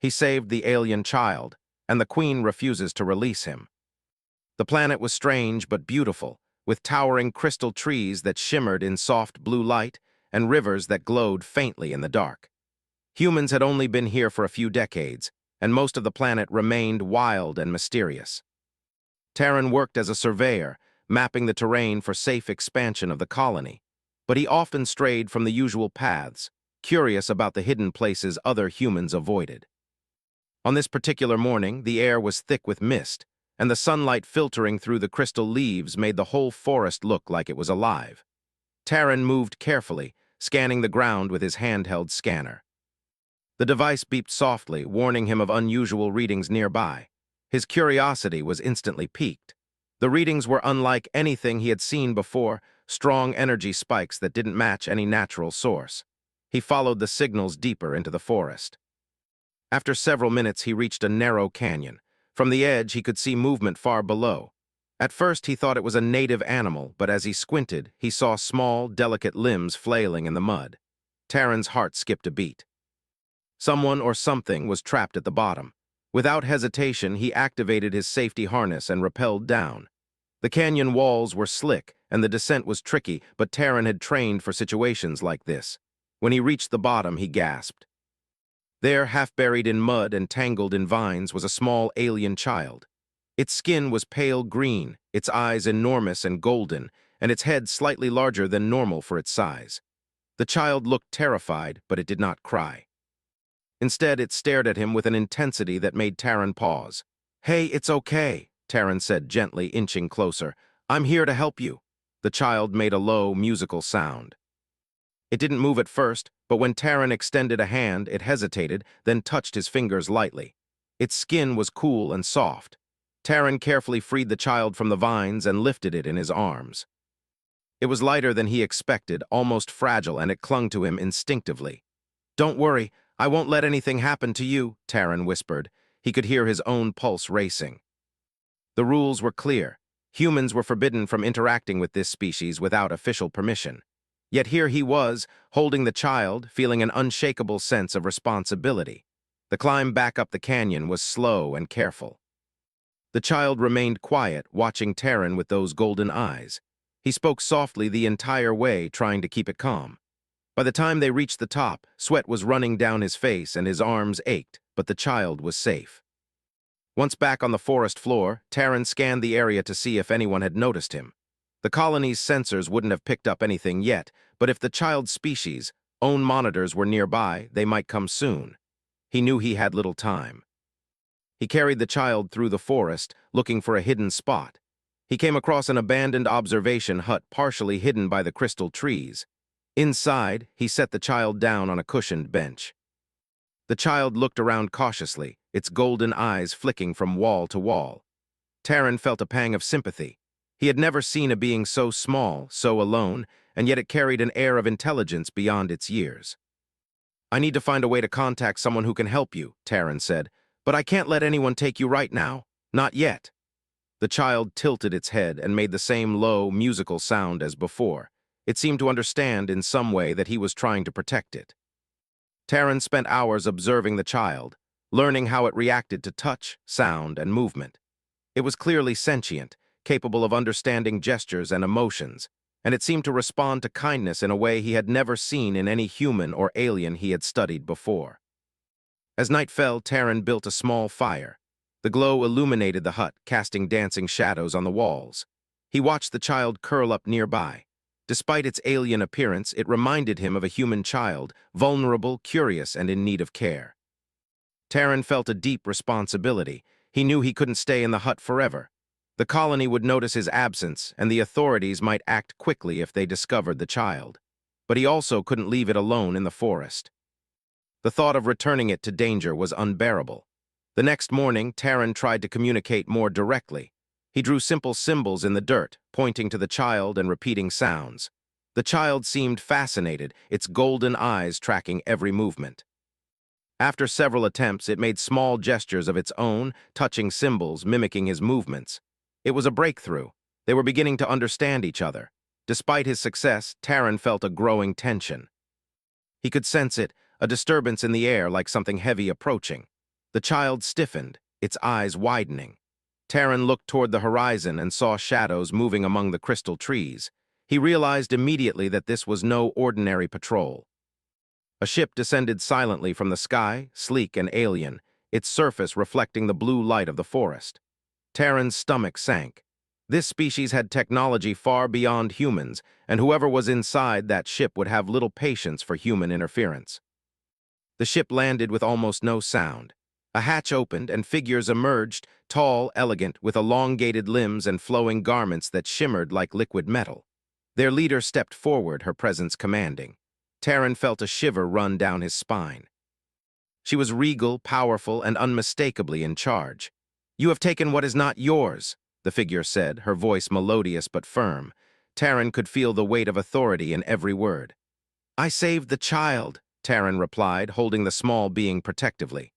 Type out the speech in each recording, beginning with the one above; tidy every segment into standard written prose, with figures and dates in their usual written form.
He saved the alien child, and the queen refuses to release him. The planet was strange but beautiful, with towering crystal trees that shimmered in soft blue light and rivers that glowed faintly in the dark. Humans had only been here for a few decades, and most of the planet remained wild and mysterious. Terran worked as a surveyor, mapping the terrain for safe expansion of the colony, but he often strayed from the usual paths, curious about the hidden places other humans avoided. On this particular morning, the air was thick with mist, and the sunlight filtering through the crystal leaves made the whole forest look like it was alive. Terran moved carefully, scanning the ground with his handheld scanner. The device beeped softly, warning him of unusual readings nearby. His curiosity was instantly piqued. The readings were unlike anything he had seen before, strong energy spikes that didn't match any natural source. He followed the signals deeper into the forest. After several minutes, he reached a narrow canyon. From the edge, he could see movement far below. At first, he thought it was a native animal, but as he squinted, he saw small, delicate limbs flailing in the mud. Terran's heart skipped a beat. Someone or something was trapped at the bottom. Without hesitation, he activated his safety harness and rappelled down. The canyon walls were slick, and the descent was tricky, but Terran had trained for situations like this. When he reached the bottom, he gasped. There, half buried in mud and tangled in vines, was a small alien child. Its skin was pale green, its eyes enormous and golden, and its head slightly larger than normal for its size. The child looked terrified, but it did not cry. Instead, it stared at him with an intensity that made Terran pause. "Hey, it's okay," Terran said gently, inching closer. "I'm here to help you." The child made a low, musical sound. It didn't move at first, but when Terran extended a hand, it hesitated, then touched his fingers lightly. Its skin was cool and soft. Terran carefully freed the child from the vines and lifted it in his arms. It was lighter than he expected, almost fragile, and it clung to him instinctively. "Don't worry, I won't let anything happen to you," Terran whispered. He could hear his own pulse racing. The rules were clear. Humans were forbidden from interacting with this species without official permission. Yet here he was, holding the child, feeling an unshakable sense of responsibility. The climb back up the canyon was slow and careful. The child remained quiet, watching Terran with those golden eyes. He spoke softly the entire way, trying to keep it calm. By the time they reached the top, sweat was running down his face and his arms ached, but the child was safe. Once back on the forest floor, Terran scanned the area to see if anyone had noticed him. The colony's sensors wouldn't have picked up anything yet, but if the child's species' own monitors were nearby, they might come soon. He knew he had little time. He carried the child through the forest, looking for a hidden spot. He came across an abandoned observation hut partially hidden by the crystal trees. Inside, he set the child down on a cushioned bench. The child looked around cautiously, its golden eyes flicking from wall to wall. Terran felt a pang of sympathy. He had never seen a being so small, so alone, and yet it carried an air of intelligence beyond its years. "I need to find a way to contact someone who can help you," Terran said, "but I can't let anyone take you right now. Not yet." The child tilted its head and made the same low, musical sound as before. It seemed to understand in some way that he was trying to protect it. Terran spent hours observing the child, learning how it reacted to touch, sound, and movement. It was clearly sentient, capable of understanding gestures and emotions, and it seemed to respond to kindness in a way he had never seen in any human or alien he had studied before. As night fell, Terran built a small fire. The glow illuminated the hut, casting dancing shadows on the walls. He watched the child curl up nearby. Despite its alien appearance, it reminded him of a human child, vulnerable, curious, and in need of care. Terran felt a deep responsibility. He knew he couldn't stay in the hut forever. The colony would notice his absence, and the authorities might act quickly if they discovered the child. But he also couldn't leave it alone in the forest. The thought of returning it to danger was unbearable. The next morning, Terran tried to communicate more directly. He drew simple symbols in the dirt, pointing to the child and repeating sounds. The child seemed fascinated, its golden eyes tracking every movement. After several attempts, it made small gestures of its own, touching symbols, mimicking his movements. It was a breakthrough. They were beginning to understand each other. Despite his success, Terran felt a growing tension. He could sense it, a disturbance in the air like something heavy approaching. The child stiffened, its eyes widening. Terran looked toward the horizon and saw shadows moving among the crystal trees. He realized immediately that this was no ordinary patrol. A ship descended silently from the sky, sleek and alien, its surface reflecting the blue light of the forest. Terran's stomach sank. This species had technology far beyond humans, and whoever was inside that ship would have little patience for human interference. The ship landed with almost no sound. A hatch opened and figures emerged, tall, elegant, with elongated limbs and flowing garments that shimmered like liquid metal. Their leader stepped forward, her presence commanding. Terran felt a shiver run down his spine. She was regal, powerful, and unmistakably in charge. "You have taken what is not yours," the figure said, her voice melodious but firm. Terran could feel the weight of authority in every word. "I saved the child," Terran replied, holding the small being protectively.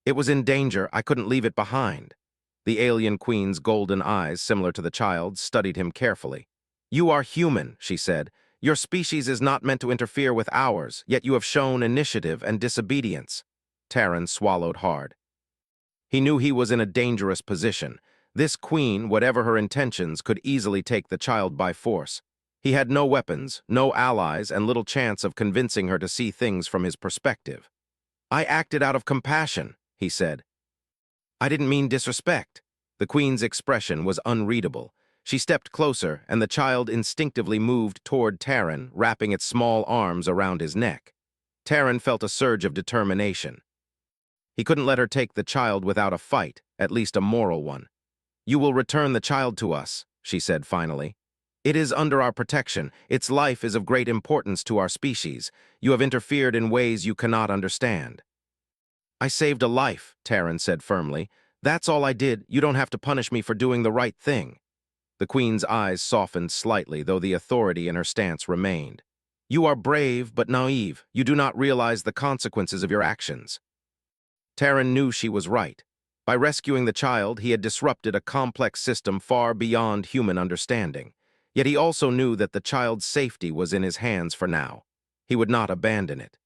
"It was in danger, I couldn't leave it behind." The alien queen's golden eyes, similar to the child's, studied him carefully. "You are human," she said. "Your species is not meant to interfere with ours, yet you have shown initiative and disobedience." Terran swallowed hard. He knew he was in a dangerous position. This queen, whatever her intentions, could easily take the child by force. He had no weapons, no allies, and little chance of convincing her to see things from his perspective. "I acted out of compassion," he said. "I didn't mean disrespect." The queen's expression was unreadable. She stepped closer, and the child instinctively moved toward Terran, wrapping its small arms around his neck. Terran felt a surge of determination. He couldn't let her take the child without a fight, at least a moral one. "You will return the child to us," she said finally. "It is under our protection. Its life is of great importance to our species. You have interfered in ways you cannot understand." "I saved a life," Terran said firmly. "That's all I did. You don't have to punish me for doing the right thing." The queen's eyes softened slightly, though the authority in her stance remained. "You are brave but naive. You do not realize the consequences of your actions." Terran knew she was right. By rescuing the child, he had disrupted a complex system far beyond human understanding. Yet he also knew that the child's safety was in his hands for now. He would not abandon it.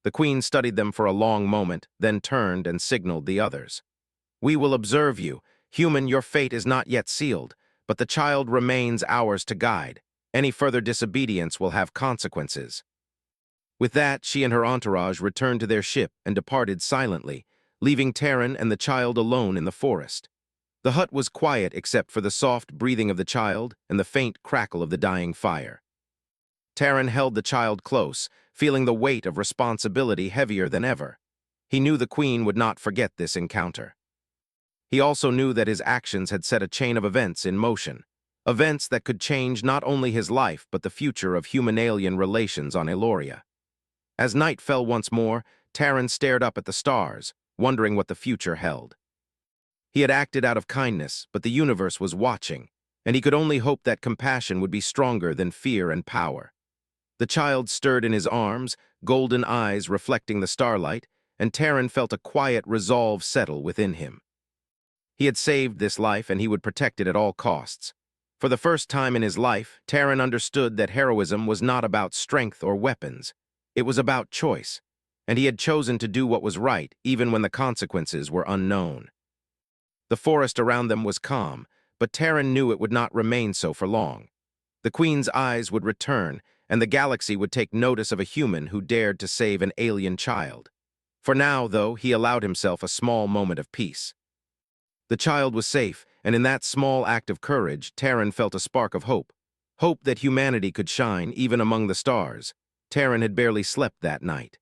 The queen studied them for a long moment, then turned and signaled the others. "We will observe you. Human, your fate is not yet sealed, but the child remains ours to guide. Any further disobedience will have consequences." With that, she and her entourage returned to their ship and departed silently, leaving Terran and the child alone in the forest. The hut was quiet except for the soft breathing of the child and the faint crackle of the dying fire. Terran held the child close, feeling the weight of responsibility heavier than ever. He knew the queen would not forget this encounter. He also knew that his actions had set a chain of events in motion, events that could change not only his life but the future of human-alien relations on Eloria. As night fell once more, Terran stared up at the stars, wondering what the future held. He had acted out of kindness, but the universe was watching, and he could only hope that compassion would be stronger than fear and power. The child stirred in his arms, golden eyes reflecting the starlight, and Terran felt a quiet resolve settle within him. He had saved this life, and he would protect it at all costs. For the first time in his life, Terran understood that heroism was not about strength or weapons. It was about choice, and he had chosen to do what was right, even when the consequences were unknown. The forest around them was calm, but Terran knew it would not remain so for long. The queen's eyes would return, and the galaxy would take notice of a human who dared to save an alien child. For now, though, he allowed himself a small moment of peace. The child was safe, and in that small act of courage, Terran felt a spark of hope. Hope that humanity could shine even among the stars. Terran had barely slept that night.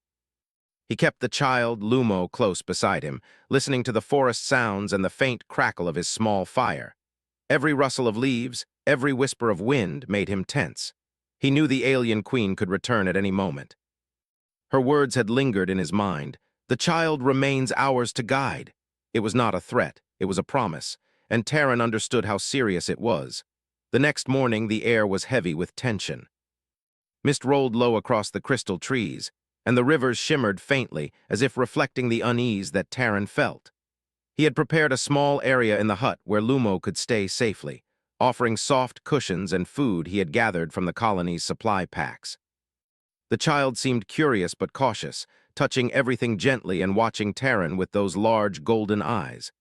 He kept the child, Lumo, close beside him, listening to the forest sounds and the faint crackle of his small fire. Every rustle of leaves, every whisper of wind made him tense. He knew the alien queen could return at any moment. Her words had lingered in his mind. "The child remains ours to guide." It was not a threat, it was a promise, and Terran understood how serious it was. The next morning, the air was heavy with tension. Mist rolled low across the crystal trees, and the rivers shimmered faintly, as if reflecting the unease that Terran felt. He had prepared a small area in the hut where Lumo could stay safely, offering soft cushions and food he had gathered from the colony's supply packs. The child seemed curious but cautious, touching everything gently and watching Terran with those large golden eyes.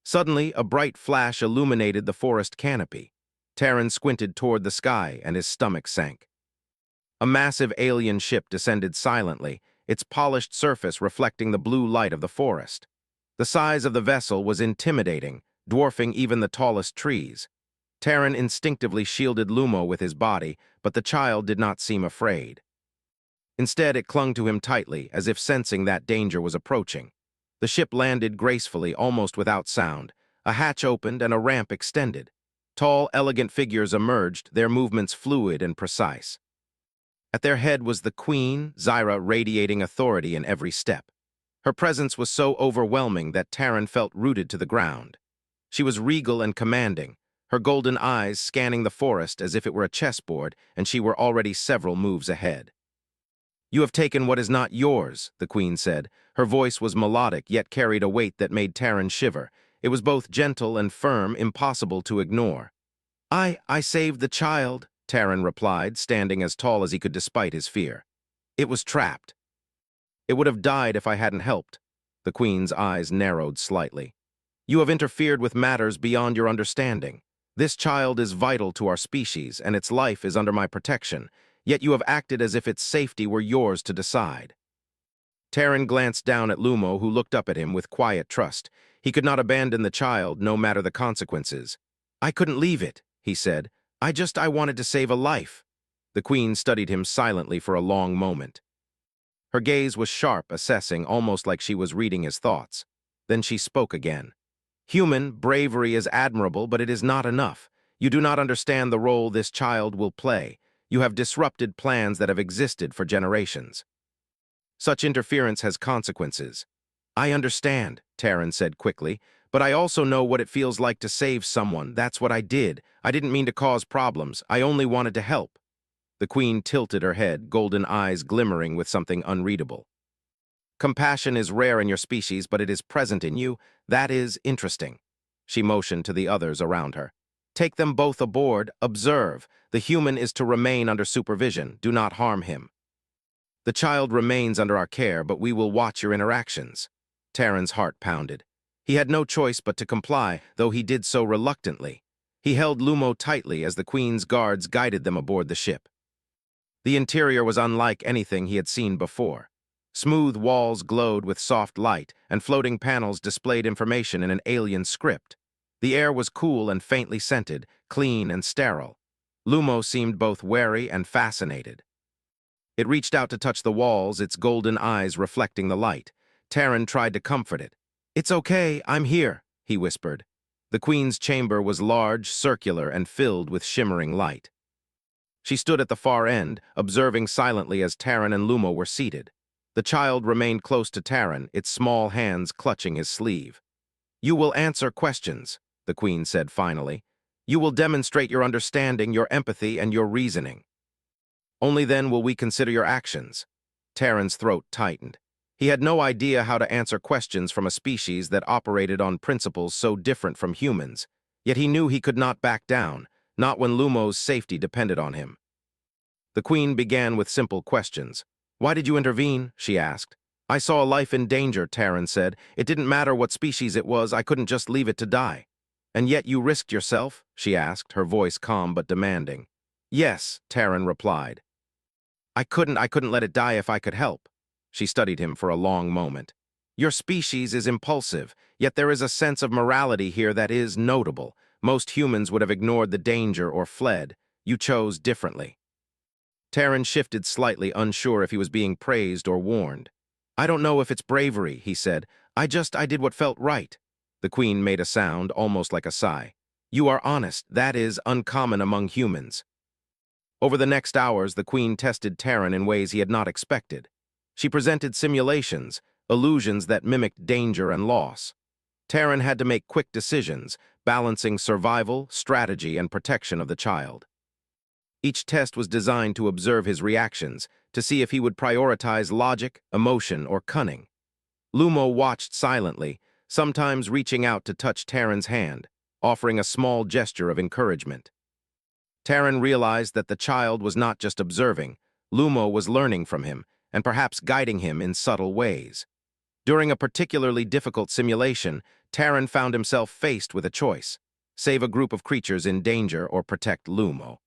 Suddenly, a bright flash illuminated the forest canopy. Terran squinted toward the sky and his stomach sank. A massive alien ship descended silently, its polished surface reflecting the blue light of the forest. The size of the vessel was intimidating, dwarfing even the tallest trees. Terran instinctively shielded Lumo with his body, but the child did not seem afraid. Instead, it clung to him tightly, as if sensing that danger was approaching. The ship landed gracefully, almost without sound. A hatch opened and a ramp extended. Tall, elegant figures emerged, their movements fluid and precise. At their head was the Queen, Zyra, radiating authority in every step. Her presence was so overwhelming that Terran felt rooted to the ground. She was regal and commanding, her golden eyes scanning the forest as if it were a chessboard, and she were already several moves ahead. "You have taken what is not yours," the Queen said. Her voice was melodic, yet carried a weight that made Terran shiver. It was both gentle and firm, impossible to ignore. I saved the child," Terran replied, standing as tall as he could despite his fear. "It was trapped. It would have died if I hadn't helped." The Queen's eyes narrowed slightly. "You have interfered with matters beyond your understanding. This child is vital to our species, and its life is under my protection, yet you have acted as if its safety were yours to decide." Terran glanced down at Lumo, who looked up at him with quiet trust. He could not abandon the child, no matter the consequences. "I couldn't leave it," he said. I wanted to save a life." The Queen studied him silently for a long moment. Her gaze was sharp, assessing, almost like she was reading his thoughts. Then she spoke again. "Human bravery is admirable, but it is not enough. You do not understand the role this child will play. You have disrupted plans that have existed for generations. Such interference has consequences." "I understand," Terran said quickly, "but I also know what it feels like to save someone. That's what I did. I didn't mean to cause problems. I only wanted to help." The Queen tilted her head, golden eyes glimmering with something unreadable. "Compassion is rare in your species, but it is present in you. That is interesting." She motioned to the others around her. "Take them both aboard. Observe. The human is to remain under supervision. Do not harm him." "The child remains under our care, but we will watch your interactions." Terran's heart pounded. He had no choice but to comply, though he did so reluctantly. He held Lumo tightly as the Queen's guards guided them aboard the ship. The interior was unlike anything he had seen before. Smooth walls glowed with soft light, and floating panels displayed information in an alien script. The air was cool and faintly scented, clean and sterile. Lumo seemed both wary and fascinated. It reached out to touch the walls, its golden eyes reflecting the light. Terran tried to comfort it. "It's okay, I'm here," he whispered. The Queen's chamber was large, circular, and filled with shimmering light. She stood at the far end, observing silently as Terran and Lumo were seated. The child remained close to Terran, its small hands clutching his sleeve. "You will answer questions," the Queen said finally. "You will demonstrate your understanding, your empathy, and your reasoning. Only then will we consider your actions." Terran's throat tightened. He had no idea how to answer questions from a species that operated on principles so different from humans, yet he knew he could not back down, not when Lumo's safety depended on him. The Queen began with simple questions. "Why did you intervene?" she asked. "I saw a life in danger," Terran said. "It didn't matter what species it was, I couldn't just leave it to die." "And yet you risked yourself?" she asked, her voice calm but demanding. "Yes," Terran replied. I couldn't let it die if I could help." She studied him for a long moment. "Your species is impulsive, yet there is a sense of morality here that is notable. Most humans would have ignored the danger or fled. You chose differently." Terran shifted slightly, unsure if he was being praised or warned. "I don't know if it's bravery," he said. I did what felt right." The Queen made a sound, almost like a sigh. "You are honest. That is uncommon among humans." Over the next hours, the Queen tested Terran in ways he had not expected. She presented simulations, illusions that mimicked danger and loss. Terran had to make quick decisions, balancing survival, strategy, and protection of the child. Each test was designed to observe his reactions, to see if he would prioritize logic, emotion, or cunning. Lumo watched silently, sometimes reaching out to touch Terran's hand, offering a small gesture of encouragement. Terran realized that the child was not just observing. Lumo was learning from him, and perhaps guiding him in subtle ways. During a particularly difficult simulation, Terran found himself faced with a choice: save a group of creatures in danger or protect Lumo.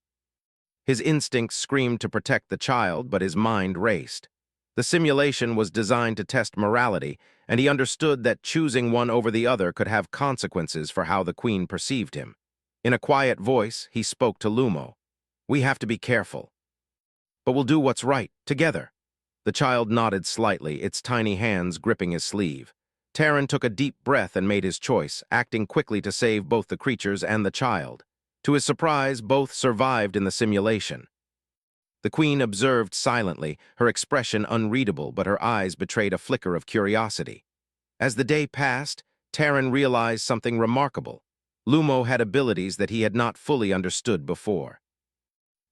His instincts screamed to protect the child, but his mind raced. The simulation was designed to test morality, and he understood that choosing one over the other could have consequences for how the Queen perceived him. In a quiet voice, he spoke to Lumo. "We have to be careful, but we'll do what's right, together." The child nodded slightly, its tiny hands gripping his sleeve. Terran took a deep breath and made his choice, acting quickly to save both the creatures and the child. To his surprise, both survived in the simulation. The Queen observed silently, her expression unreadable, but her eyes betrayed a flicker of curiosity. As the day passed, Terran realized something remarkable. Lumo had abilities that he had not fully understood before.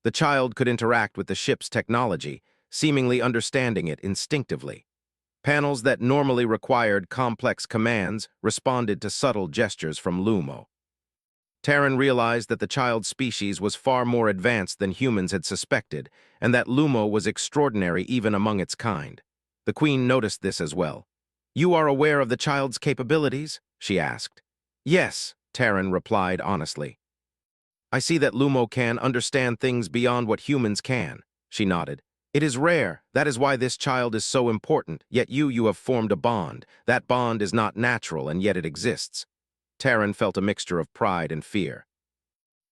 The child could interact with the ship's technology, seemingly understanding it instinctively. Panels that normally required complex commands responded to subtle gestures from Lumo. Terran realized that the child's species was far more advanced than humans had suspected, and that Lumo was extraordinary even among its kind. The Queen noticed this as well. "You are aware of the child's capabilities?" she asked. "Yes," Terran replied honestly. "I see that Lumo can understand things beyond what humans can," she nodded. "It is rare. That is why this child is so important. Yet you have formed a bond. That bond is not natural, and yet it exists." Terran felt a mixture of pride and fear.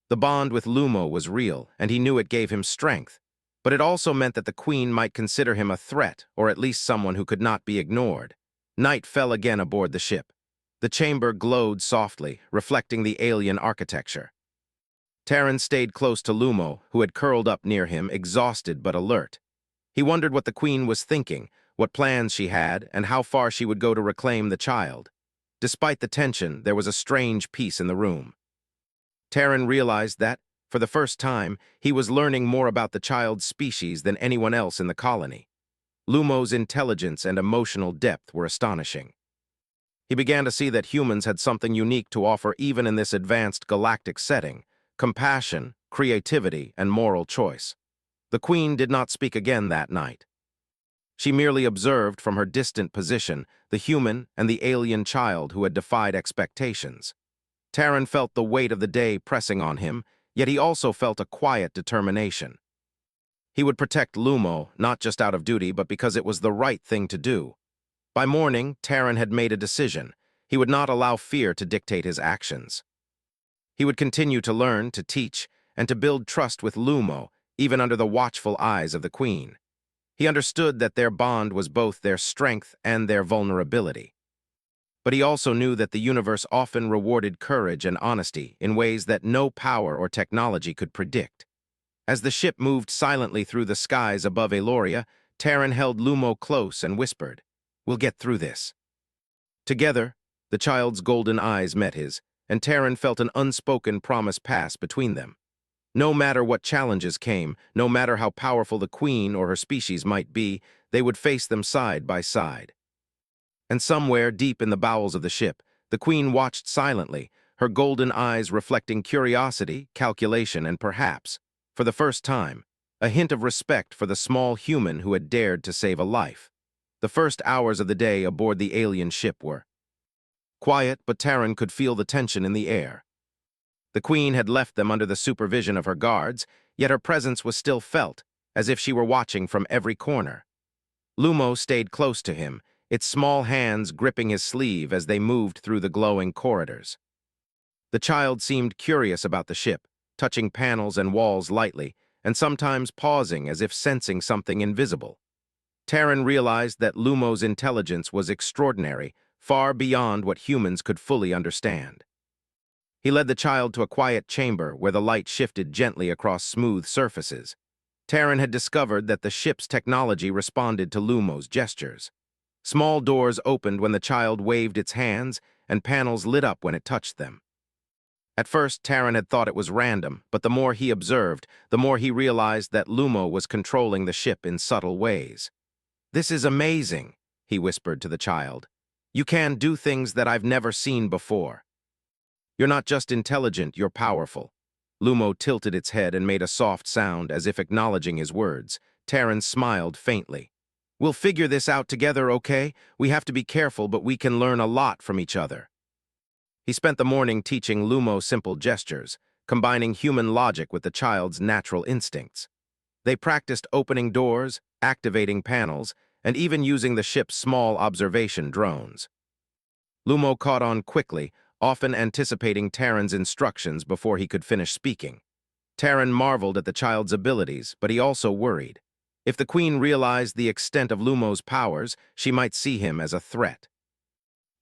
The bond with Lumo was real, and he knew it gave him strength. But it also meant that the Queen might consider him a threat, or at least someone who could not be ignored. Night fell again aboard the ship. The chamber glowed softly, reflecting the alien architecture. Terran stayed close to Lumo, who had curled up near him, exhausted but alert. He wondered what the Queen was thinking, what plans she had, and how far she would go to reclaim the child. Despite the tension, there was a strange peace in the room. Terran realized that, for the first time, he was learning more about the child's species than anyone else in the colony. Lumo's intelligence and emotional depth were astonishing. He began to see that humans had something unique to offer even in this advanced galactic setting: compassion, creativity, and moral choice. The Queen did not speak again that night. She merely observed from her distant position the human and the alien child who had defied expectations. Terran felt the weight of the day pressing on him, yet he also felt a quiet determination. He would protect Lumo, not just out of duty, but because it was the right thing to do. By morning, Terran had made a decision. He would not allow fear to dictate his actions. He would continue to learn, to teach, and to build trust with Lumo, even under the watchful eyes of the Queen. He understood that their bond was both their strength and their vulnerability. But he also knew that the universe often rewarded courage and honesty in ways that no power or technology could predict. As the ship moved silently through the skies above Eloria, Terran held Lumo close and whispered, "We'll get through this." Together, the child's golden eyes met his, and Terran felt an unspoken promise pass between them. No matter what challenges came, no matter how powerful the Queen or her species might be, they would face them side by side. And somewhere deep in the bowels of the ship, the Queen watched silently, her golden eyes reflecting curiosity, calculation, and perhaps, for the first time, a hint of respect for the small human who had dared to save a life. The first hours of the day aboard the alien ship were quiet, but Terran could feel the tension in the air. The Queen had left them under the supervision of her guards, yet her presence was still felt, as if she were watching from every corner. Lumo stayed close to him, its small hands gripping his sleeve as they moved through the glowing corridors. The child seemed curious about the ship, touching panels and walls lightly, and sometimes pausing as if sensing something invisible. Terran realized that Lumo's intelligence was extraordinary, far beyond what humans could fully understand. He led the child to a quiet chamber where the light shifted gently across smooth surfaces. Terran had discovered that the ship's technology responded to Lumo's gestures. Small doors opened when the child waved its hands, and panels lit up when it touched them. At first, Terran had thought it was random, but the more he observed, the more he realized that Lumo was controlling the ship in subtle ways. "This is amazing," he whispered to the child. "You can do things that I've never seen before. You're not just intelligent, you're powerful." Lumo tilted its head and made a soft sound as if acknowledging his words. Terran smiled faintly. We'll figure this out together, okay? We have to be careful, but we can learn a lot from each other. He spent the morning teaching Lumo simple gestures, combining human logic with the child's natural instincts. They practiced opening doors, activating panels, and even using the ship's small observation drones. Lumo caught on quickly, often anticipating Terran's instructions before he could finish speaking. Terran marveled at the child's abilities, but he also worried. If the Queen realized the extent of Lumo's powers, she might see him as a threat.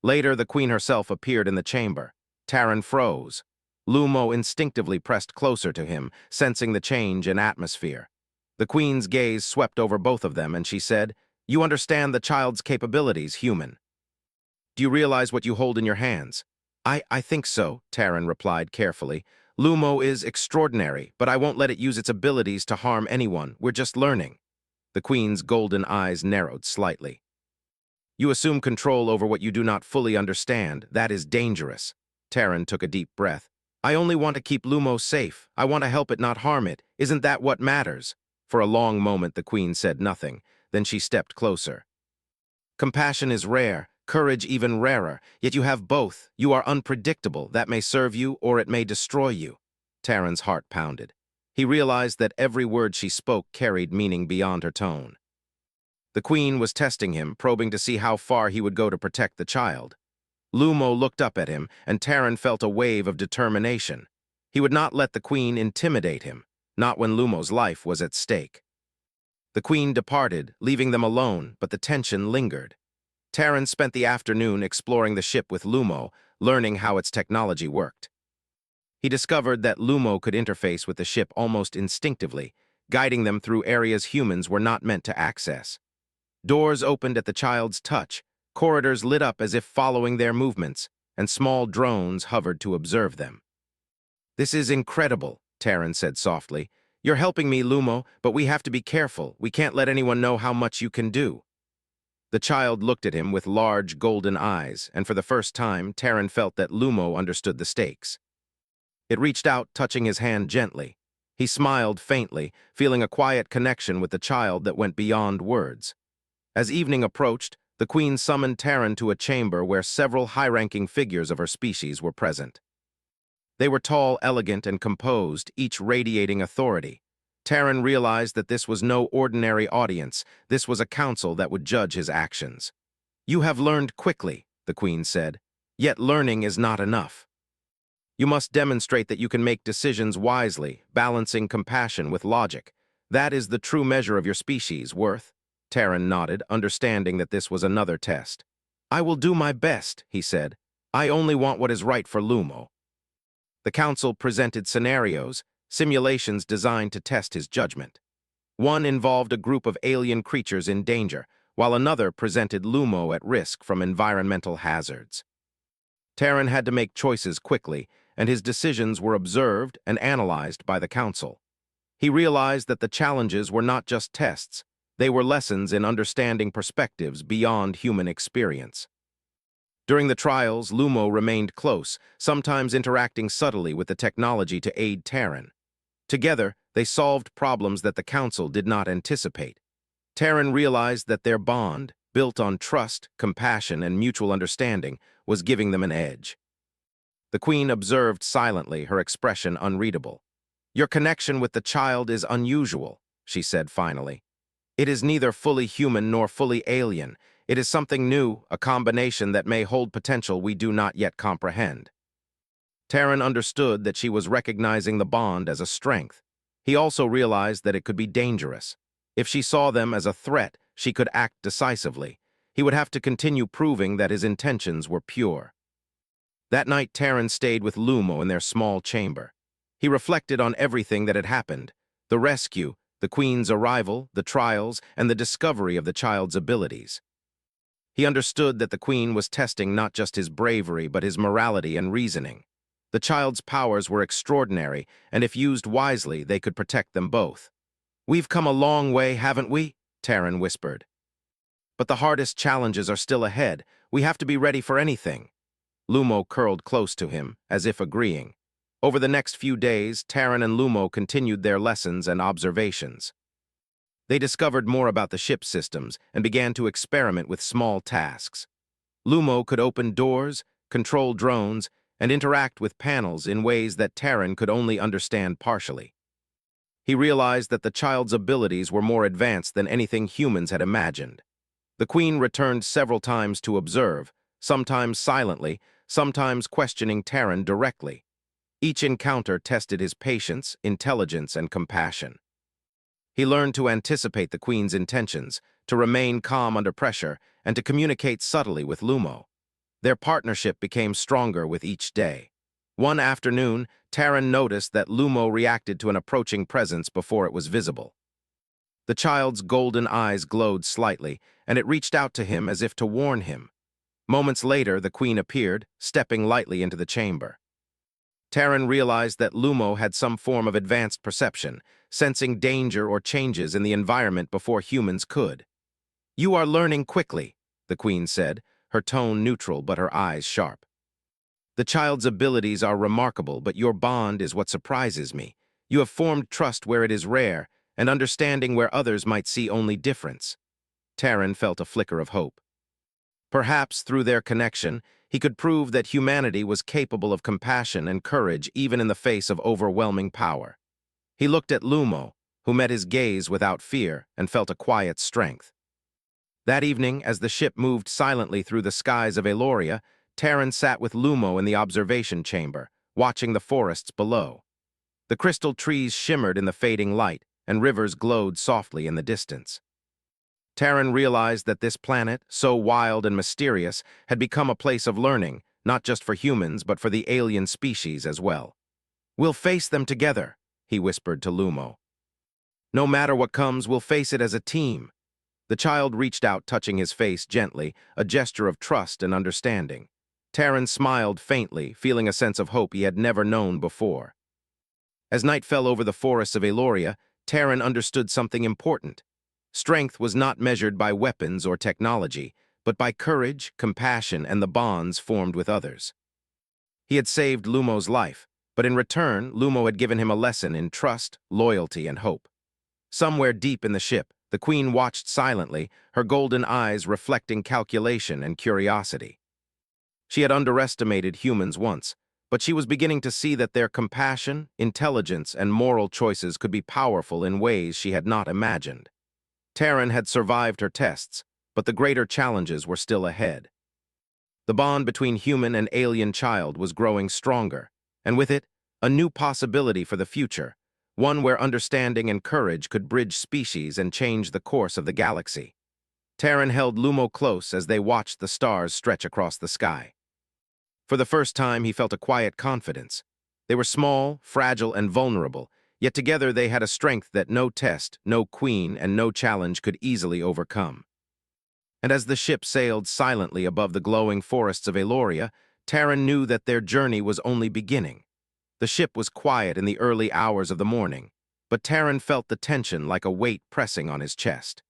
Later, the Queen herself appeared in the chamber. Terran froze. Lumo instinctively pressed closer to him, sensing the change in atmosphere. The Queen's gaze swept over both of them, and she said, "You understand the child's capabilities, human. Do you realize what you hold in your hands?" I think so," Terran replied carefully. "Lumo is extraordinary, but I won't let it use its abilities to harm anyone. We're just learning." The Queen's golden eyes narrowed slightly. "You assume control over what you do not fully understand. That is dangerous." Terran took a deep breath. "I only want to keep Lumo safe. I want to help it, not harm it. Isn't that what matters?" For a long moment, the Queen said nothing. Then she stepped closer. "Compassion is rare, courage even rarer, yet you have both. You are unpredictable. That may serve you, or it may destroy you." Terran's heart pounded. He realized that every word she spoke carried meaning beyond her tone. The Queen was testing him, probing to see how far he would go to protect the child. Lumo looked up at him, and Terran felt a wave of determination. He would not let the Queen intimidate him, not when Lumo's life was at stake. The Queen departed, leaving them alone, but the tension lingered. Terran spent the afternoon exploring the ship with Lumo, learning how its technology worked. He discovered that Lumo could interface with the ship almost instinctively, guiding them through areas humans were not meant to access. Doors opened at the child's touch, corridors lit up as if following their movements, and small drones hovered to observe them. "This is incredible," Terran said softly. "You're helping me, Lumo, but we have to be careful. We can't let anyone know how much you can do." The child looked at him with large golden eyes, and for the first time, Terran felt that Lumo understood the stakes. It reached out, touching his hand gently. He smiled faintly, feeling a quiet connection with the child that went beyond words. As evening approached, the Queen summoned Terran to a chamber where several high-ranking figures of her species were present. They were tall, elegant, and composed, each radiating authority. Terran realized that this was no ordinary audience. This was a council that would judge his actions. "You have learned quickly," the Queen said. "Yet learning is not enough. You must demonstrate that you can make decisions wisely, balancing compassion with logic. That is the true measure of your species' worth." Terran nodded, understanding that this was another test. "I will do my best," he said. "I only want what is right for Lumo." The council presented scenarios, simulations designed to test his judgment. One involved a group of alien creatures in danger, while another presented Lumo at risk from environmental hazards. Terran had to make choices quickly, and his decisions were observed and analyzed by the council. He realized that the challenges were not just tests, they were lessons in understanding perspectives beyond human experience. During the trials, Lumo remained close, sometimes interacting subtly with the technology to aid Terran. Together, they solved problems that the Council did not anticipate. Terran realized that their bond, built on trust, compassion, and mutual understanding, was giving them an edge. The Queen observed silently, her expression unreadable. "Your connection with the child is unusual," she said finally. "It is neither fully human nor fully alien. It is something new, a combination that may hold potential we do not yet comprehend." Terran understood that she was recognizing the bond as a strength. He also realized that it could be dangerous. If she saw them as a threat, she could act decisively. He would have to continue proving that his intentions were pure. That night, Terran stayed with Lumo in their small chamber. He reflected on everything that had happened: the rescue, the Queen's arrival, the trials, and the discovery of the child's abilities. He understood that the Queen was testing not just his bravery, but his morality and reasoning. The child's powers were extraordinary, and if used wisely, they could protect them both. "We've come a long way, haven't we?" Terran whispered. "But the hardest challenges are still ahead. We have to be ready for anything." Lumo curled close to him, as if agreeing. Over the next few days, Terran and Lumo continued their lessons and observations. They discovered more about the ship's systems and began to experiment with small tasks. Lumo could open doors, control drones, and interact with panels in ways that Terran could only understand partially. He realized that the child's abilities were more advanced than anything humans had imagined. The Queen returned several times to observe, sometimes silently, sometimes questioning Terran directly. Each encounter tested his patience, intelligence, and compassion. He learned to anticipate the Queen's intentions, to remain calm under pressure, and to communicate subtly with Lumo. Their partnership became stronger with each day. One afternoon, Terran noticed that Lumo reacted to an approaching presence before it was visible. The child's golden eyes glowed slightly, and it reached out to him as if to warn him. Moments later, the Queen appeared, stepping lightly into the chamber. Terran realized that Lumo had some form of advanced perception, sensing danger or changes in the environment before humans could. "You are learning quickly," the Queen said, her tone neutral but her eyes sharp. "The child's abilities are remarkable, but your bond is what surprises me. You have formed trust where it is rare, and understanding where others might see only difference." Terran felt a flicker of hope. Perhaps through their connection, he could prove that humanity was capable of compassion and courage even in the face of overwhelming power. He looked at Lumo, who met his gaze without fear and felt a quiet strength. That evening, as the ship moved silently through the skies of Eloria, Terran sat with Lumo in the observation chamber, watching the forests below. The crystal trees shimmered in the fading light, and rivers glowed softly in the distance. Terran realized that this planet, so wild and mysterious, had become a place of learning, not just for humans, but for the alien species as well. "We'll face them together," he whispered to Lumo. "No matter what comes, we'll face it as a team." The child reached out, touching his face gently, a gesture of trust and understanding. Terran smiled faintly, feeling a sense of hope he had never known before. As night fell over the forests of Eloria, Terran understood something important. Strength was not measured by weapons or technology, but by courage, compassion, and the bonds formed with others. He had saved Lumo's life, but in return, Lumo had given him a lesson in trust, loyalty, and hope. Somewhere deep in the ship, the Queen watched silently, her golden eyes reflecting calculation and curiosity. She had underestimated humans once, but she was beginning to see that their compassion, intelligence, and moral choices could be powerful in ways she had not imagined. Terran had survived her tests, but the greater challenges were still ahead. The bond between human and alien child was growing stronger, and with it, a new possibility for the future, one where understanding and courage could bridge species and change the course of the galaxy. Terran held Lumo close as they watched the stars stretch across the sky. For the first time, he felt a quiet confidence. They were small, fragile, and vulnerable, yet together they had a strength that no test, no queen, and no challenge could easily overcome. And as the ship sailed silently above the glowing forests of Eloria, Terran knew that their journey was only beginning. The ship was quiet in the early hours of the morning, but Terran felt the tension like a weight pressing on his chest.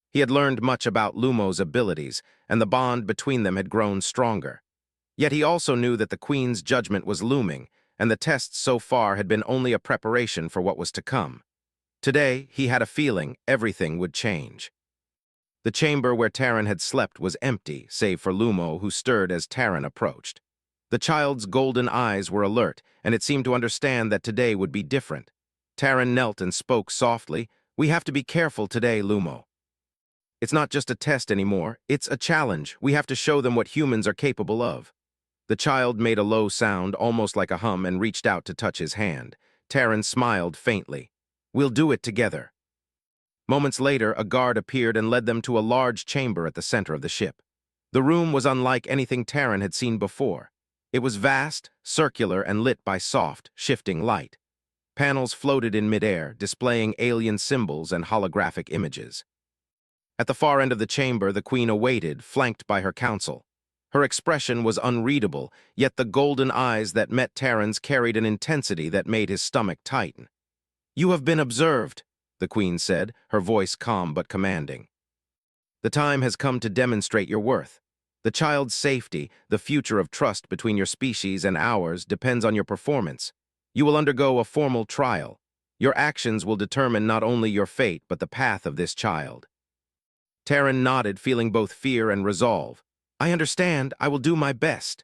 He had learned much about Lumo's abilities, and the bond between them had grown stronger. Yet he also knew that the Queen's judgment was looming, and the tests so far had been only a preparation for what was to come. Today, he had a feeling everything would change. The chamber where Terran had slept was empty, save for Lumo, who stirred as Terran approached. The child's golden eyes were alert, and it seemed to understand that today would be different. Terran knelt and spoke softly. "We have to be careful today, Lumo. It's not just a test anymore, it's a challenge. We have to show them what humans are capable of." The child made a low sound, almost like a hum, and reached out to touch his hand. Terran smiled faintly. "We'll do it together." Moments later, a guard appeared and led them to a large chamber at the center of the ship. The room was unlike anything Terran had seen before. It was vast, circular, and lit by soft, shifting light. Panels floated in midair, displaying alien symbols and holographic images. At the far end of the chamber, the Queen awaited, flanked by her council. Her expression was unreadable, yet the golden eyes that met Terran's carried an intensity that made his stomach tighten. "You have been observed," the Queen said, her voice calm but commanding. "The time has come to demonstrate your worth. The child's safety, the future of trust between your species and ours, depends on your performance. You will undergo a formal trial. Your actions will determine not only your fate but the path of this child. Terran nodded, feeling both fear and resolve. I understand. I will do my best.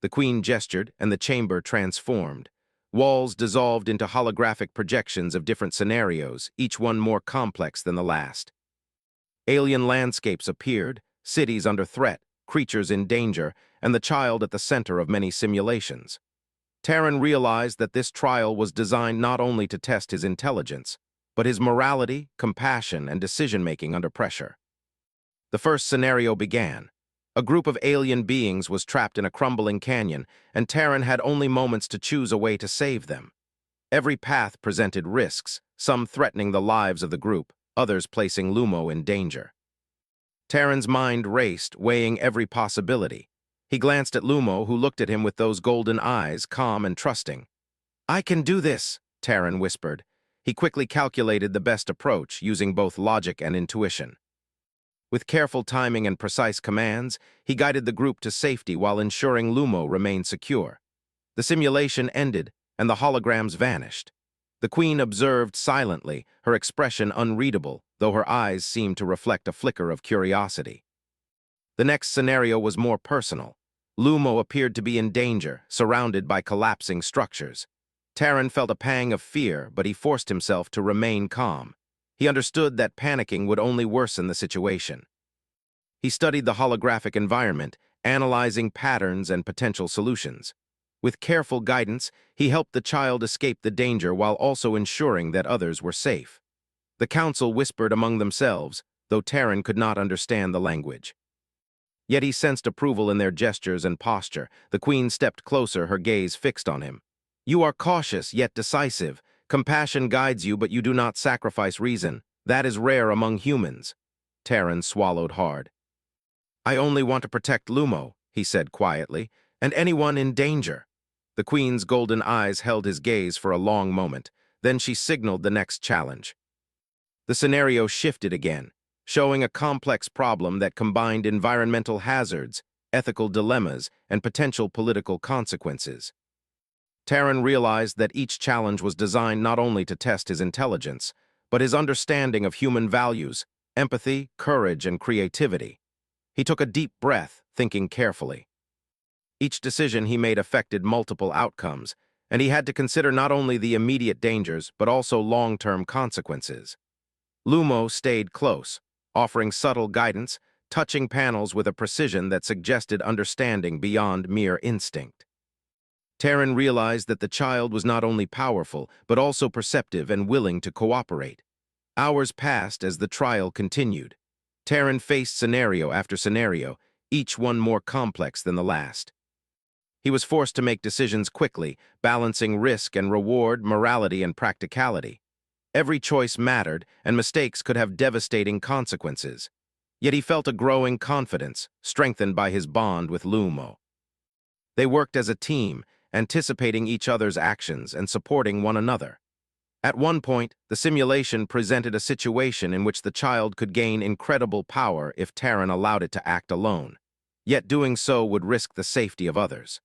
The queen gestured, and the chamber transformed. Walls dissolved into holographic projections of different scenarios, each one more complex than the last. Alien landscapes appeared, cities under threat, creatures in danger, and the child at the center of many simulations. Terran realized that this trial was designed not only to test his intelligence, but his morality, compassion, and decision-making under pressure. The first scenario began. A group of alien beings was trapped in a crumbling canyon, and Terran had only moments to choose a way to save them. Every path presented risks, some threatening the lives of the group, others placing Lumo in danger. Terran's mind raced, weighing every possibility. He glanced at Lumo, who looked at him with those golden eyes, calm and trusting. I can do this, Terran whispered. He quickly calculated the best approach, using both logic and intuition. With careful timing and precise commands, he guided the group to safety while ensuring Lumo remained secure. The simulation ended, and the holograms vanished. The queen observed silently, her expression unreadable, though her eyes seemed to reflect a flicker of curiosity. The next scenario was more personal. Lumo appeared to be in danger, surrounded by collapsing structures. Terran felt a pang of fear, but he forced himself to remain calm. He understood that panicking would only worsen the situation. He studied the holographic environment, analyzing patterns and potential solutions. With careful guidance, he helped the child escape the danger while also ensuring that others were safe. The council whispered among themselves, though Terran could not understand the language. Yet he sensed approval in their gestures and posture. The queen stepped closer, her gaze fixed on him. You are cautious, yet decisive. Compassion guides you, but you do not sacrifice reason. That is rare among humans. Terran swallowed hard. I only want to protect Lumo, he said quietly, and anyone in danger. The queen's golden eyes held his gaze for a long moment. Then she signaled the next challenge. The scenario shifted again, showing a complex problem that combined environmental hazards, ethical dilemmas, and potential political consequences. Terran realized that each challenge was designed not only to test his intelligence, but his understanding of human values, empathy, courage, and creativity. He took a deep breath, thinking carefully. Each decision he made affected multiple outcomes, and he had to consider not only the immediate dangers, but also long-term consequences. Lumo stayed close, offering subtle guidance, touching panels with a precision that suggested understanding beyond mere instinct. Terran realized that the child was not only powerful, but also perceptive and willing to cooperate. Hours passed as the trial continued. Terran faced scenario after scenario, each one more complex than the last. He was forced to make decisions quickly, balancing risk and reward, morality and practicality. Every choice mattered, and mistakes could have devastating consequences. Yet he felt a growing confidence, strengthened by his bond with Lumo. They worked as a team, anticipating each other's actions and supporting one another. At one point, the simulation presented a situation in which the child could gain incredible power if Terran allowed it to act alone. Yet doing so would risk the safety of others.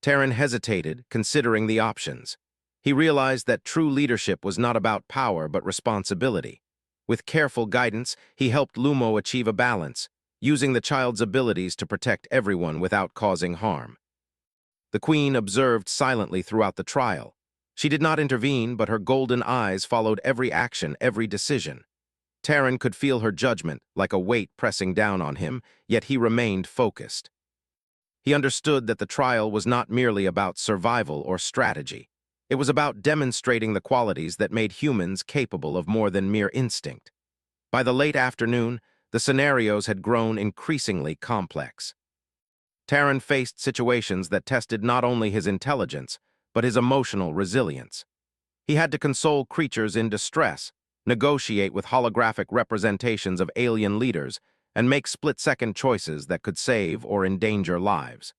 Terran hesitated, considering the options. He realized that true leadership was not about power but responsibility. With careful guidance, he helped Lumo achieve a balance, using the child's abilities to protect everyone without causing harm. The queen observed silently throughout the trial. She did not intervene, but her golden eyes followed every action, every decision. Terran could feel her judgment, like a weight pressing down on him, yet he remained focused. He understood that the trial was not merely about survival or strategy. It was about demonstrating the qualities that made humans capable of more than mere instinct. By the late afternoon, the scenarios had grown increasingly complex. Terran faced situations that tested not only his intelligence, but his emotional resilience. He had to console creatures in distress, negotiate with holographic representations of alien leaders, and make split-second choices that could save or endanger lives.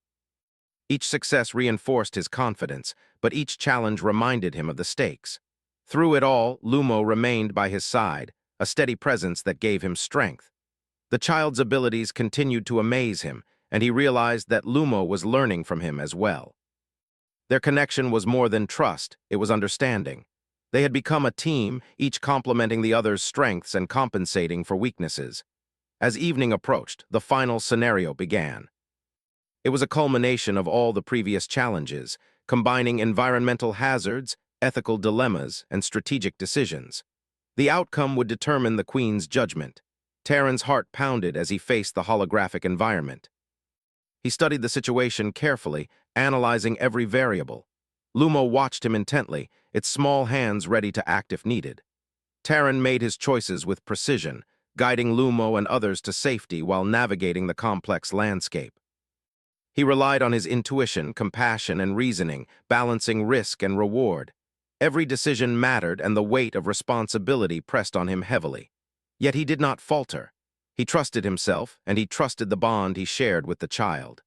Each success reinforced his confidence, but each challenge reminded him of the stakes. Through it all, Lumo remained by his side, a steady presence that gave him strength. The child's abilities continued to amaze him, and he realized that Lumo was learning from him as well. Their connection was more than trust, it was understanding. They had become a team, each complementing the other's strengths and compensating for weaknesses. As evening approached, the final scenario began. It was a culmination of all the previous challenges, combining environmental hazards, ethical dilemmas, and strategic decisions. The outcome would determine the Queen's judgment. Terran's heart pounded as he faced the holographic environment. He studied the situation carefully, analyzing every variable. Lumo watched him intently, its small hands ready to act if needed. Terran made his choices with precision, guiding Lumo and others to safety while navigating the complex landscape. He relied on his intuition, compassion, and reasoning, balancing risk and reward. Every decision mattered, and the weight of responsibility pressed on him heavily. Yet he did not falter. He trusted himself, and he trusted the bond he shared with the child.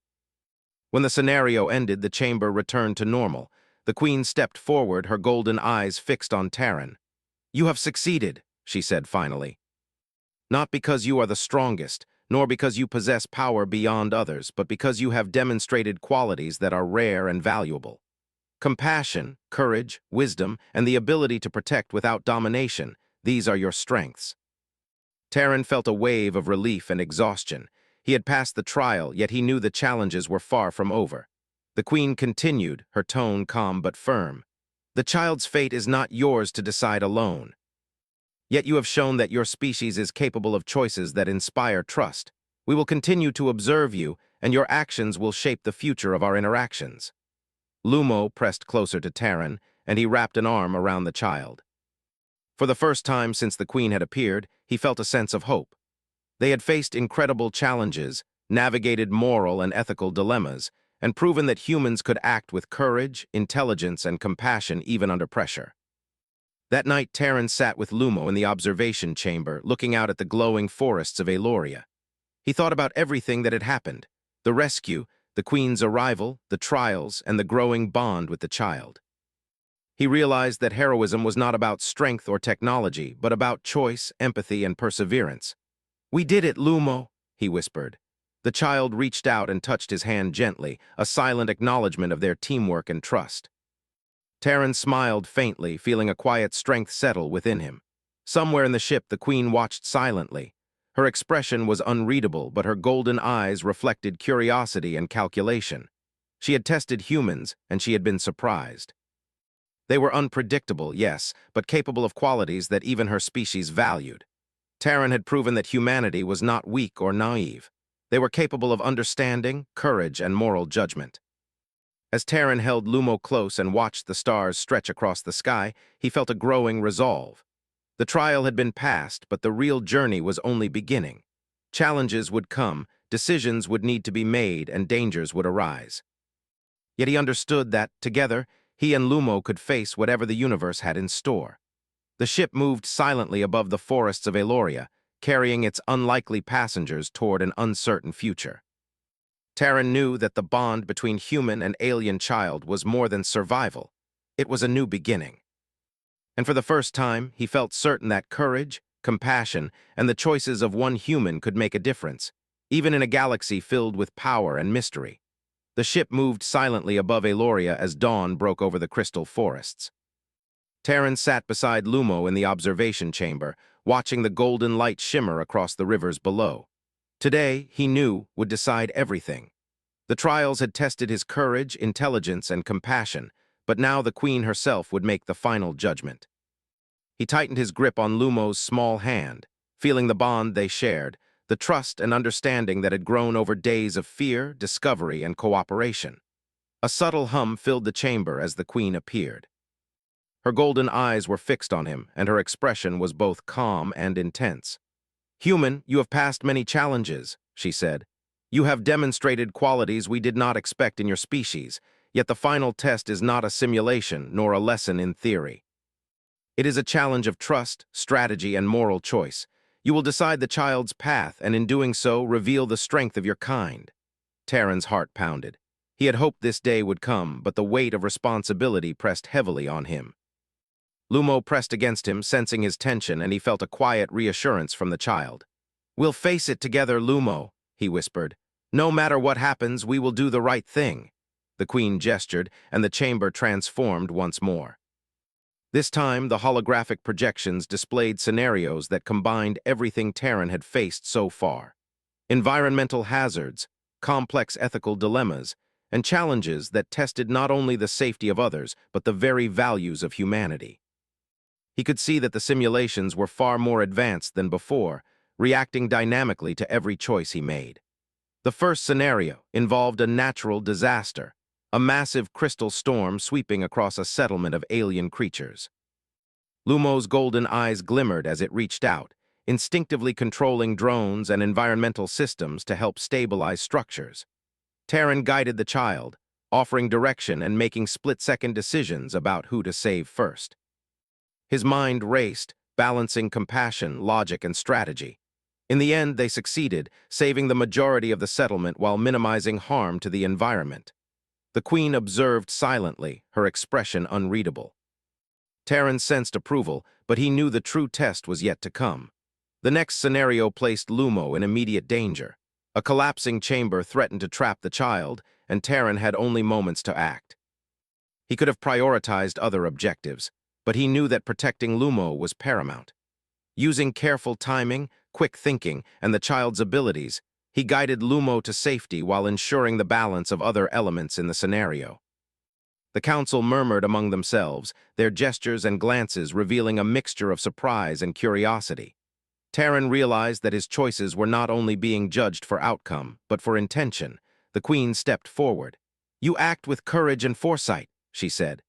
When the scenario ended, the chamber returned to normal. The Queen stepped forward, her golden eyes fixed on Terran. "You have succeeded," she said finally. "Not because you are the strongest, nor because you possess power beyond others, but because you have demonstrated qualities that are rare and valuable. Compassion, courage, wisdom, and the ability to protect without domination, these are your strengths." Terran felt a wave of relief and exhaustion. He had passed the trial, yet he knew the challenges were far from over. The Queen continued, her tone calm but firm. "The child's fate is not yours to decide alone. Yet you have shown that your species is capable of choices that inspire trust. We will continue to observe you, and your actions will shape the future of our interactions." Lumo pressed closer to Terran, and he wrapped an arm around the child. For the first time since the Queen had appeared, he felt a sense of hope. They had faced incredible challenges, navigated moral and ethical dilemmas, and proven that humans could act with courage, intelligence, and compassion even under pressure. That night, Terran sat with Lumo in the observation chamber, looking out at the glowing forests of Aloria. He thought about everything that had happened: the rescue, the Queen's arrival, the trials, and the growing bond with the child. He realized that heroism was not about strength or technology, but about choice, empathy, and perseverance. "We did it, Lumo," he whispered. The child reached out and touched his hand gently, a silent acknowledgement of their teamwork and trust. Terran smiled faintly, feeling a quiet strength settle within him. Somewhere in the ship, the Queen watched silently. Her expression was unreadable, but her golden eyes reflected curiosity and calculation. She had tested humans, and she had been surprised. They were unpredictable, yes, but capable of qualities that even her species valued. Terran had proven that humanity was not weak or naive. They were capable of understanding, courage, and moral judgment. As Terran held Lumo close and watched the stars stretch across the sky, he felt a growing resolve. The trial had been passed, but the real journey was only beginning. Challenges would come, decisions would need to be made, and dangers would arise. Yet he understood that, together, he and Lumo could face whatever the universe had in store. The ship moved silently above the forests of Aloria, carrying its unlikely passengers toward an uncertain future. Terran knew that the bond between human and alien child was more than survival. It was a new beginning. And for the first time, he felt certain that courage, compassion, and the choices of one human could make a difference, even in a galaxy filled with power and mystery. The ship moved silently above Aloria as dawn broke over the crystal forests. Terran sat beside Lumo in the observation chamber, watching the golden light shimmer across the rivers below. Today, he knew, would decide everything. The trials had tested his courage, intelligence, and compassion, but now the Queen herself would make the final judgment. He tightened his grip on Lumo's small hand, feeling the bond they shared, the trust and understanding that had grown over days of fear, discovery, and cooperation. A subtle hum filled the chamber as the Queen appeared. Her golden eyes were fixed on him, and her expression was both calm and intense. "Human, you have passed many challenges," she said. "You have demonstrated qualities we did not expect in your species, yet the final test is not a simulation nor a lesson in theory. It is a challenge of trust, strategy, and moral choice. You will decide the child's path, and in doing so, reveal the strength of your kind." Terran's heart pounded. He had hoped this day would come, but the weight of responsibility pressed heavily on him. Lumo pressed against him, sensing his tension, and he felt a quiet reassurance from the child. "We'll face it together, Lumo," he whispered. "No matter what happens, we will do the right thing." The Queen gestured, and the chamber transformed once more. This time, the holographic projections displayed scenarios that combined everything Terran had faced so far. Environmental hazards, complex ethical dilemmas, and challenges that tested not only the safety of others, but the very values of humanity. He could see that the simulations were far more advanced than before, reacting dynamically to every choice he made. The first scenario involved a natural disaster, a massive crystal storm sweeping across a settlement of alien creatures. Lumo's golden eyes glimmered as it reached out, instinctively controlling drones and environmental systems to help stabilize structures. Terran guided the child, offering direction and making split-second decisions about who to save first. His mind raced, balancing compassion, logic, and strategy. In the end, they succeeded, saving the majority of the settlement while minimizing harm to the environment. The Queen observed silently, her expression unreadable. Terran sensed approval, but he knew the true test was yet to come. The next scenario placed Lumo in immediate danger. A collapsing chamber threatened to trap the child, and Terran had only moments to act. He could have prioritized other objectives, but he knew that protecting Lumo was paramount. Using careful timing, quick thinking, and the child's abilities, he guided Lumo to safety while ensuring the balance of other elements in the scenario. The council murmured among themselves, their gestures and glances revealing a mixture of surprise and curiosity. Terran realized that his choices were not only being judged for outcome, but for intention. The Queen stepped forward. "You act with courage and foresight," she said.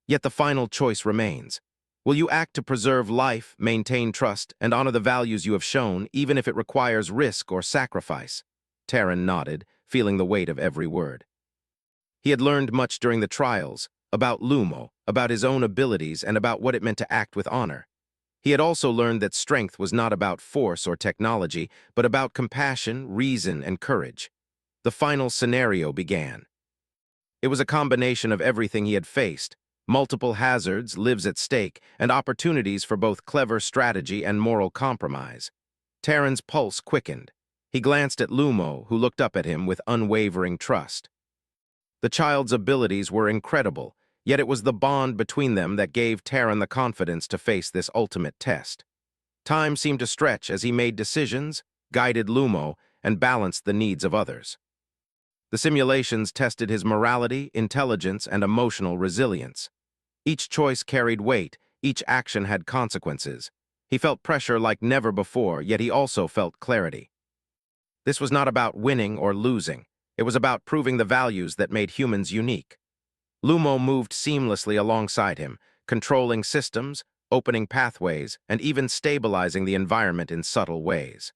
"Yet the final choice remains. Will you act to preserve life, maintain trust, and honor the values you have shown, even if it requires risk or sacrifice?" Terran nodded, feeling the weight of every word. He had learned much during the trials, about Lumo, about his own abilities, and about what it meant to act with honor. He had also learned that strength was not about force or technology, but about compassion, reason, and courage. The final scenario began. It was a combination of everything he had faced: multiple hazards, lives at stake, and opportunities for both clever strategy and moral compromise. Terran's pulse quickened. He glanced at Lumo, who looked up at him with unwavering trust. The child's abilities were incredible, yet it was the bond between them that gave Terran the confidence to face this ultimate test. Time seemed to stretch as he made decisions, guided Lumo, and balanced the needs of others. The simulations tested his morality, intelligence, and emotional resilience. Each choice carried weight, each action had consequences. He felt pressure like never before, yet he also felt clarity. This was not about winning or losing. It was about proving the values that made humans unique. Lumo moved seamlessly alongside him, controlling systems, opening pathways, and even stabilizing the environment in subtle ways.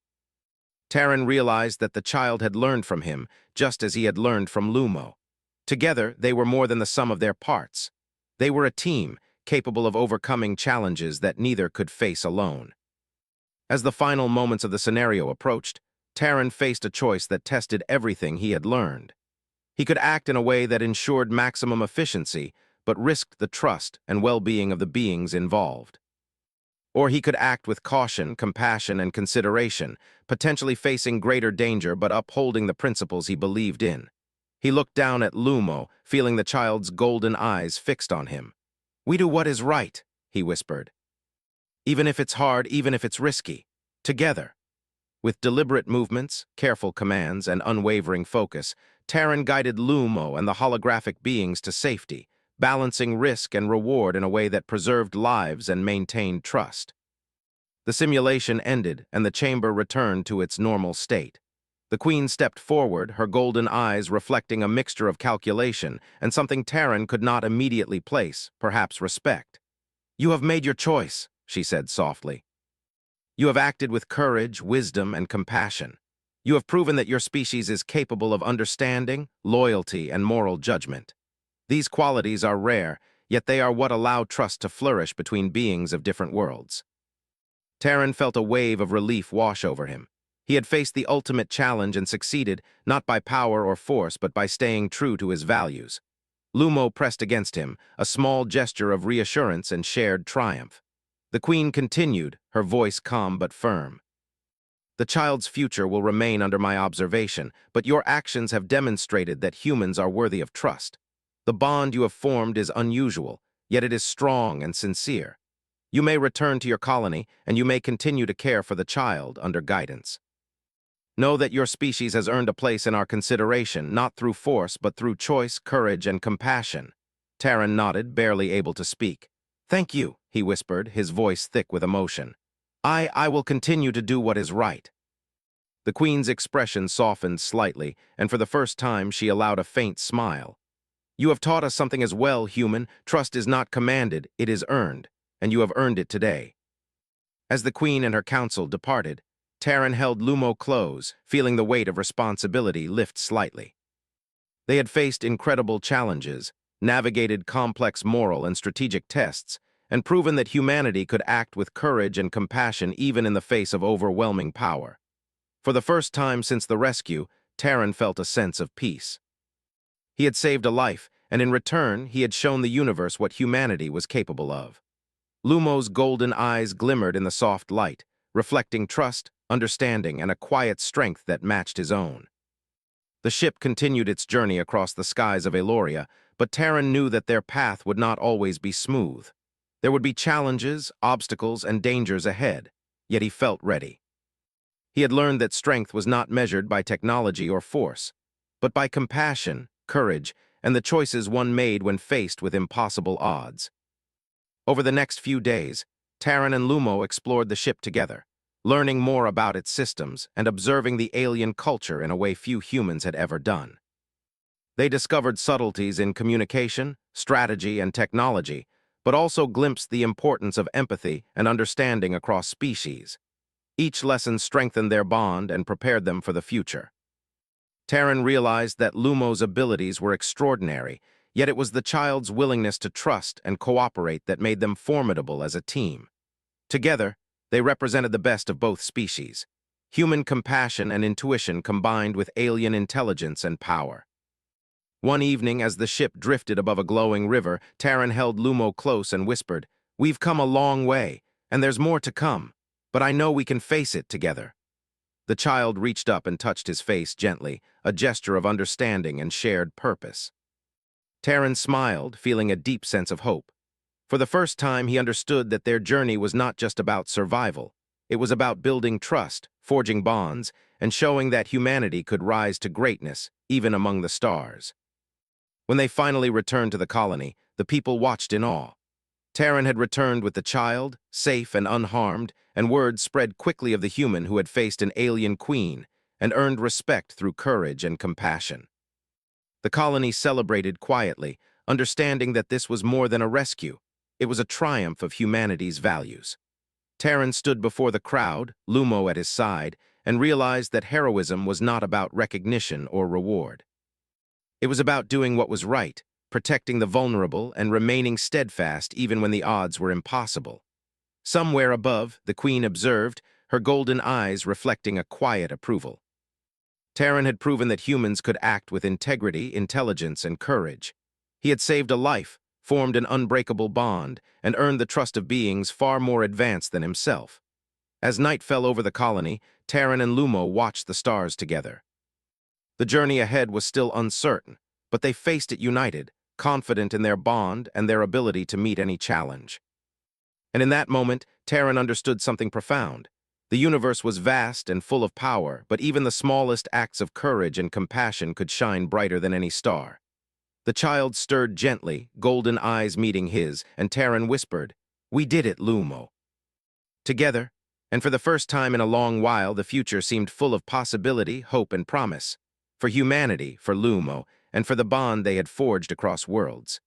Terran realized that the child had learned from him, just as he had learned from Lumo. Together, they were more than the sum of their parts. They were a team, capable of overcoming challenges that neither could face alone. As the final moments of the scenario approached, Terran faced a choice that tested everything he had learned. He could act in a way that ensured maximum efficiency, but risked the trust and well-being of the beings involved. Or he could act with caution, compassion, and consideration, potentially facing greater danger but upholding the principles he believed in. He looked down at Lumo, feeling the child's golden eyes fixed on him. "We do what is right," he whispered. "Even if it's hard, even if it's risky. Together." With deliberate movements, careful commands, and unwavering focus, Terran guided Lumo and the holographic beings to safety, balancing risk and reward in a way that preserved lives and maintained trust. The simulation ended, and the chamber returned to its normal state. The Queen stepped forward, her golden eyes reflecting a mixture of calculation and something Terran could not immediately place, perhaps respect. "You have made your choice," she said softly. "You have acted with courage, wisdom, and compassion. You have proven that your species is capable of understanding, loyalty, and moral judgment. These qualities are rare, yet they are what allow trust to flourish between beings of different worlds." Terran felt a wave of relief wash over him. He had faced the ultimate challenge and succeeded, not by power or force, but by staying true to his values. Lumo pressed against him, a small gesture of reassurance and shared triumph. The Queen continued, her voice calm but firm. "The child's future will remain under my observation, but your actions have demonstrated that humans are worthy of trust. The bond you have formed is unusual, yet it is strong and sincere. You may return to your colony, and you may continue to care for the child under guidance. Know that your species has earned a place in our consideration, not through force, but through choice, courage, and compassion. Terran nodded, barely able to speak. Thank you, he whispered, his voice thick with emotion. I will continue to do what is right. The Queen's expression softened slightly, and for the first time she allowed a faint smile. You have taught us something as well, human. Trust is not commanded, it is earned, and you have earned it today. As the Queen and her council departed, Terran held Lumo close, feeling the weight of responsibility lift slightly. They had faced incredible challenges, navigated complex moral and strategic tests, and proven that humanity could act with courage and compassion even in the face of overwhelming power. For the first time since the rescue, Terran felt a sense of peace. He had saved a life, and in return, he had shown the universe what humanity was capable of. Lumo's golden eyes glimmered in the soft light, reflecting trust, understanding, and a quiet strength that matched his own. The ship continued its journey across the skies of Eloria, but Terran knew that their path would not always be smooth. There would be challenges, obstacles, and dangers ahead, yet he felt ready. He had learned that strength was not measured by technology or force, but by compassion, courage, and the choices one made when faced with impossible odds. Over the next few days, Terran and Lumo explored the ship together, learning more about its systems and observing the alien culture in a way few humans had ever done. They discovered subtleties in communication, strategy, and technology, but also glimpsed the importance of empathy and understanding across species. Each lesson strengthened their bond and prepared them for the future. Terran realized that Lumo's abilities were extraordinary, yet it was the child's willingness to trust and cooperate that made them formidable as a team. Together, they represented the best of both species, human compassion and intuition combined with alien intelligence and power. One evening, as the ship drifted above a glowing river, Terran held Lumo close and whispered, "We've come a long way, and there's more to come, but I know we can face it together." The child reached up and touched his face gently, a gesture of understanding and shared purpose. Terran smiled, feeling a deep sense of hope. For the first time, he understood that their journey was not just about survival. It was about building trust, forging bonds, and showing that humanity could rise to greatness, even among the stars. When they finally returned to the colony, the people watched in awe. Terran had returned with the child, safe and unharmed, and word spread quickly of the human who had faced an alien queen and earned respect through courage and compassion. The colony celebrated quietly, understanding that this was more than a rescue. It was a triumph of humanity's values. Terran stood before the crowd, Lumo at his side, and realized that heroism was not about recognition or reward. It was about doing what was right, protecting the vulnerable, and remaining steadfast even when the odds were impossible. Somewhere above, the Queen observed, her golden eyes reflecting a quiet approval. Terran had proven that humans could act with integrity, intelligence, and courage. He had saved a life, formed an unbreakable bond, and earned the trust of beings far more advanced than himself. As night fell over the colony, Terran and Lumo watched the stars together. The journey ahead was still uncertain, but they faced it united, confident in their bond and their ability to meet any challenge. And in that moment, Terran understood something profound. The universe was vast and full of power, but even the smallest acts of courage and compassion could shine brighter than any star. The child stirred gently, golden eyes meeting his, and Terran whispered, "We did it, Lumo." Together, and for the first time in a long while, the future seemed full of possibility, hope, and promise. For humanity, for Lumo, and for the bond they had forged across worlds.